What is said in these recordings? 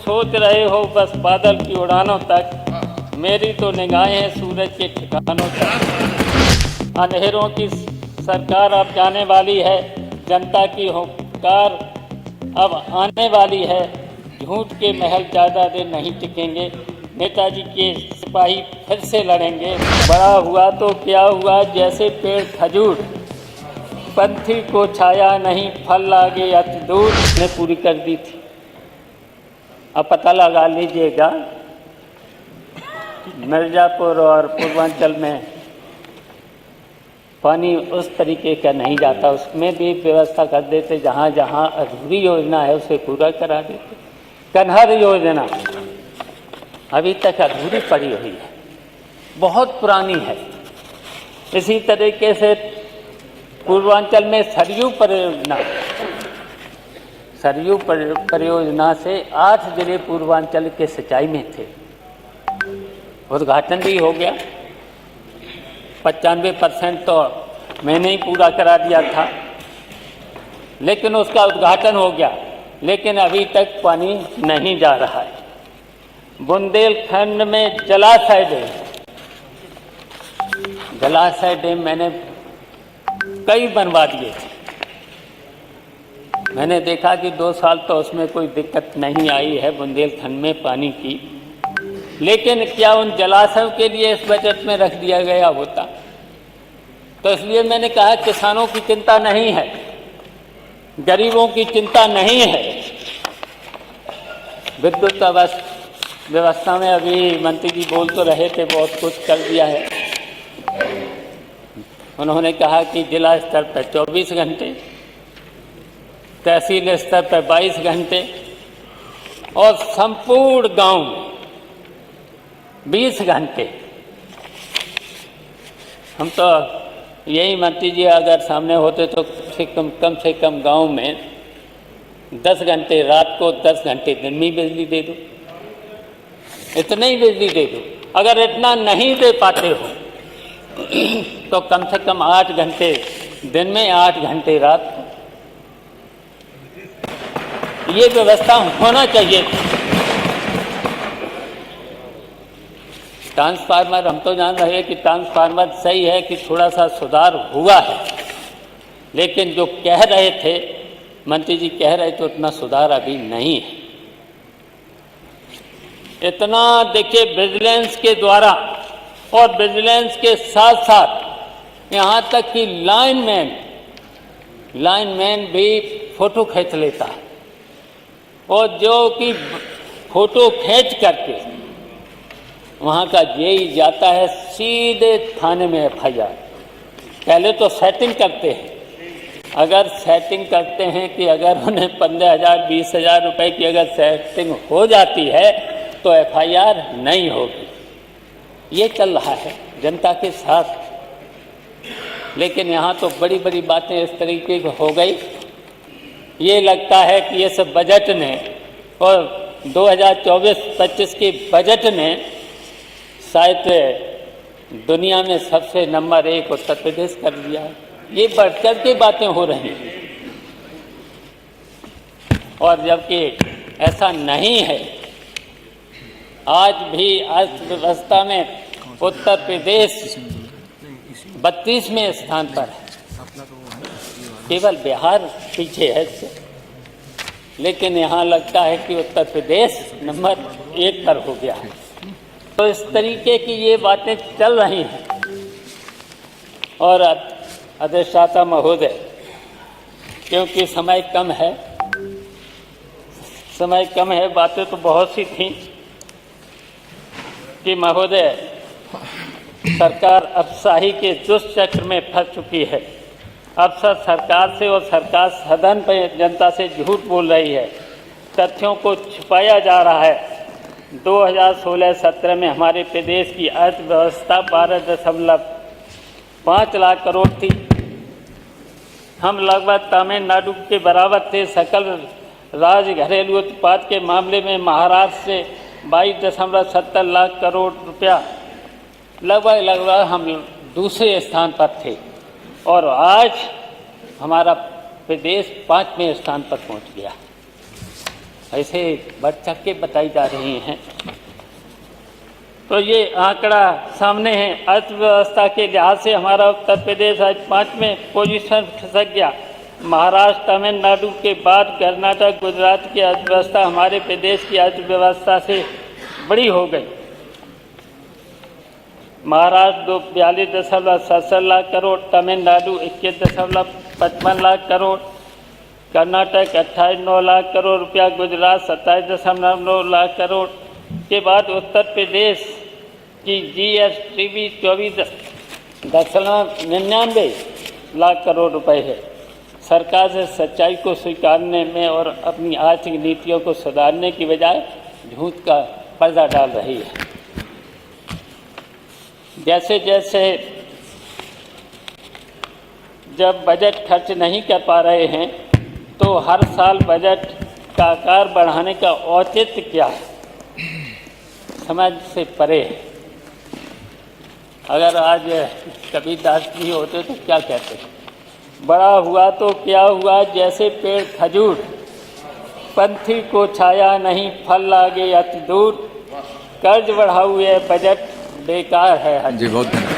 सोच रहे हो बस बादल की उड़ानों तक, मेरी तो निगाहें सूरज के ठिकानों तक। अंधेरों की सरकार अब जाने वाली है, जनता की हुंकार अब आने वाली है। झूठ के महल ज़्यादा देर नहीं टिकेंगे, नेताजी के सिपाही फिर से लड़ेंगे। बड़ा हुआ तो क्या हुआ, जैसे पेड़ खजूर, पंथी को छाया नहीं, फल लागे अति दूर। ने पूरी कर दी थी। अब पता लगा लीजिएगा मिर्ज़ापुर और पूर्वांचल में पानी उस तरीके का नहीं जाता, उसमें भी व्यवस्था कर देते। जहाँ जहाँ अधूरी योजना है उसे पूरा करा देते। कन्हर योजना अभी तक अधूरी पड़ी हुई है, बहुत पुरानी है। इसी तरीके से पूर्वांचल में सरयू परियोजना से 8 जिले पूर्वांचल के सिंचाई में थे। उद्घाटन भी हो गया, 95% तो मैंने ही पूरा करा दिया था, लेकिन उसका उद्घाटन हो गया, लेकिन अभी तक पानी नहीं जा रहा है। बुंदेलखंड में जलाशय डैम मैंने कई बनवा दिए थे। मैंने देखा कि 2 साल तो उसमें कोई दिक्कत नहीं आई है बुंदेलखंड में पानी की, लेकिन क्या उन जलाशयों के लिए इस बजट में रख दिया गया होता? तो इसलिए मैंने कहा किसानों की चिंता नहीं है, गरीबों की चिंता नहीं है। विद्युत व्यवस्था में अभी मंत्री जी बोल तो रहे थे, बहुत कुछ कर दिया है। उन्होंने कहा कि जिला स्तर पर 24 घंटे, तहसील स्तर पर 22 घंटे और संपूर्ण गांव 20 घंटे। हम तो यही मंत्री जी अगर सामने होते तो कम से कम गांव में 10 घंटे रात को, 10 घंटे दिन में बिजली दे दो, इतनी ही बिजली दे दो। अगर इतना नहीं दे पाते हो तो कम से कम 8 घंटे दिन में, 8 घंटे रात को, ये व्यवस्था होना चाहिए। ट्रांसफार्मर हम तो जान रहे हैं कि ट्रांसफार्मर सही है कि थोड़ा सा सुधार हुआ है, लेकिन जो कह रहे थे मंत्री जी कह रहे थे उतना सुधार अभी नहीं है। इतना देखिए विजिलेंस के द्वारा और विजिलेंस के साथ साथ यहाँ तक कि लाइनमैन भी फोटो खींच लेता है, और जो कि फोटो खींच करके वहाँ का जेई जाता है सीधे थाने में FIR। पहले तो सेटिंग करते हैं, अगर सेटिंग करते हैं कि अगर उन्हें 15,000 20,000 रुपये की अगर सेटिंग हो जाती है तो FIR नहीं होगी। ये चल रहा है जनता के साथ। लेकिन यहाँ तो बड़ी बड़ी बातें इस तरीके की हो गई। ये लगता है कि इस बजट ने और 2024-25 के बजट ने शायद दुनिया में सबसे नंबर 1 उत्तर प्रदेश कर दिया है। ये बढ़-चढ़ के बातें हो रही हैं, और जबकि ऐसा नहीं है। आज भी अर्थव्यवस्था में उत्तर प्रदेश 32वें स्थान पर है, केवल बिहार पीछे है इससे। लेकिन यहाँ लगता है कि उत्तर प्रदेश नंबर 1 पर हो गया है। तो इस तरीके की ये बातें चल रही हैं। और अधिष्ठाता महोदय, क्योंकि समय कम है, बातें तो बहुत सी थीं कि महोदय सरकार अफसाही के दुष्चक्र में फंस चुकी है। अफसर सरकार से और सरकार सदन पर जनता से झूठ बोल रही है, तथ्यों को छिपाया जा रहा है। 2016-17 में हमारे प्रदेश की अर्थव्यवस्था 12.5 लाख करोड़ थी। हम लगभग तमिलनाडु के बराबर थे। सकल राज्य घरेलू उत्पाद के मामले में महाराष्ट्र से 22.70 लाख करोड़ रुपया, लगभग हम दूसरे स्थान पर थे, और आज हमारा प्रदेश 5वें स्थान पर पहुंच गया। ऐसे बढ़ चढ़ के बताई जा रही हैं। तो ये आंकड़ा सामने है। अर्थव्यवस्था के लिहाज से हमारा उत्तर प्रदेश आज 5वें पोजीशन खिसक गया। महाराष्ट्र, तमिलनाडु के बाद कर्नाटक, गुजरात की अर्थव्यवस्था हमारे प्रदेश की अर्थव्यवस्था से बड़ी हो गई। महाराष्ट्र 42.77 लाख करोड़, तमिलनाडु 21.55 लाख करोड़, कर्नाटक 28.9 लाख करोड़ रुपया, गुजरात 27.9 लाख करोड़ के बाद उत्तर प्रदेश की GST भी 24.99 लाख करोड़ रुपए है। सरकार से सच्चाई को स्वीकारने में और अपनी आर्थिक नीतियों को सुधारने की बजाय झूठ का पर्दा डाल रही है। जैसे जैसे जब बजट खर्च नहीं कर पा रहे हैं तो हर साल बजट का आकार बढ़ाने का औचित्य क्या है, समझ से परे है। अगर आज कबीरदास जी होते तो क्या कहते? बड़ा हुआ तो क्या हुआ, जैसे पेड़ खजूर, पंथी को छाया नहीं, फल लागे अति दूर, कर्ज बढ़ा हुए बजट बेकार है। जी बहुत धन्यवाद।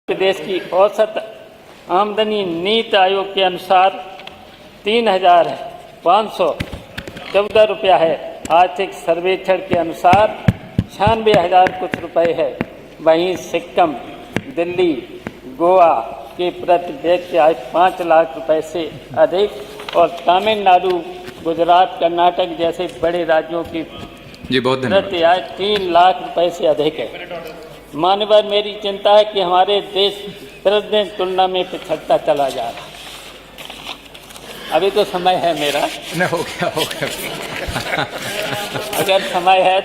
प्रदेश की औसत आमदनी नीति आयोग के अनुसार 3,514 रुपया है। आर्थिक सर्वेक्षण के अनुसार 96,000 कुछ रुपए है। वहीं सिक्किम, दिल्ली, गोवा के प्रति व्यक्ति आय 5 लाख रुपए से अधिक और तमिलनाडु, गुजरात, कर्नाटक जैसे बड़े राज्यों की प्रति आय 3 लाख रुपए से अधिक है। मानवर मेरी चिंता है कि हमारे देश प्रतिदिन तुलना में पिछड़ता चला जा रहा। अभी तो समय है मेरा, नहीं हो गया अगर समय है,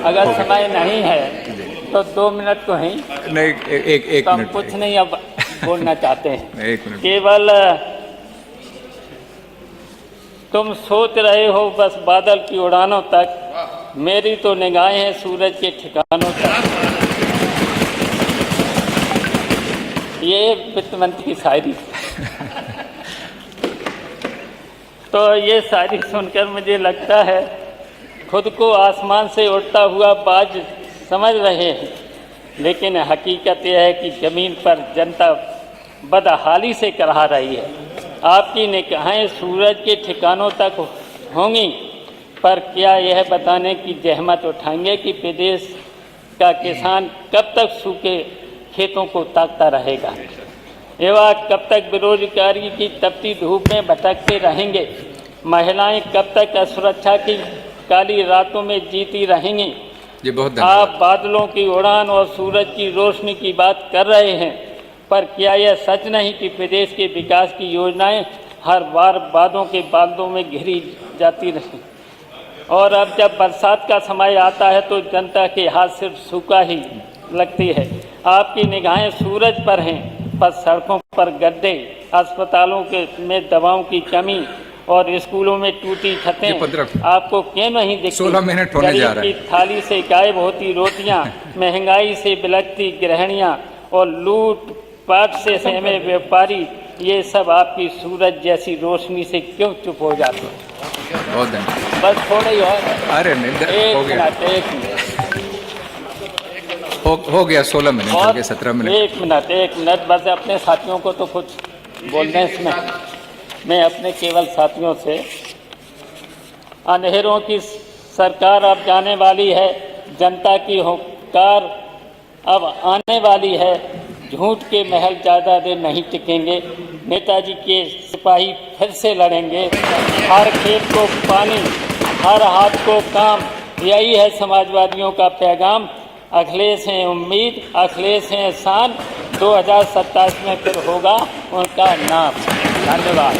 अगर समय नहीं है तो 2 मिनट तो हैं नहीं, एक तो हम मिनट कुछ नहीं अब बोलना चाहते हैं। एक मिनट। केवल तुम सोच रहे हो बस बादल की उड़ानों तक, मेरी तो निगाहें हैं सूरज के ठिकानों तक। ये वित्त मंत्री की शायरी। तो ये शायरी सुनकर मुझे लगता है खुद को आसमान से उड़ता हुआ बाज समझ रहे हैं, लेकिन हकीकत यह है कि ज़मीन पर जनता बदहाली से करहा रही है। आपकी निगाहें सूरज के ठिकानों तक होंगी, पर क्या यह बताने की जहमत उठाएंगे कि प्रदेश का किसान कब तक सूखे खेतों को ताकता रहेगा? युवा कब तक बेरोजगारी की तपती धूप में भटकते रहेंगे? महिलाएं कब तक असुरक्षा की काली रातों में जीती रहेंगी? जी बहुत आप बादलों की उड़ान और सूरज की रोशनी की बात कर रहे हैं, पर क्या यह सच नहीं कि प्रदेश के विकास की योजनाएं हर बार वादों के बादलों में घिरी जाती रहीं? और अब जब बरसात का समय आता है तो जनता के हाथ सिर्फ सूखा ही लगती है। आपकी निगाहें सूरज पर हैं, पर सड़कों पर गड्ढे, अस्पतालों में दवाओं की कमी और स्कूलों में टूटी छतें आपको क्यों नहीं दिखती? 16 मिनट होने जा रहा है। गरीब की थाली से गायब होती रोटियां, महंगाई से बिलखती गृहणियां और लूट पाट से सहमे व्यापारी, ये सब आपकी सूरज जैसी रोशनी से क्यों चुप हो जाते हैं? बहुत धन्यवाद। बस थोड़ा ही और। अरे नहीं, हो गया, एक मिनट हो गया 16 मिनट हो गए, 17 मिनट। एक मिनट बस। अपने साथियों को तो कुछ बोलने इसमें, मैं अपने केवल साथियों से, अंधेरों की सरकार अब जाने वाली है, जनता की हुंकार अब आने वाली है, झूठ के महल ज़्यादा देर नहीं टिकेंगे, नेताजी के सिपाही फिर से लड़ेंगे, हर खेत को पानी, हर हाथ को काम, यही है समाजवादियों का पैगाम। अखिलेश हैं उम्मीद, अखिलेश हैं शान, 2027 में फिर होगा उनका नाम। धन्यवाद।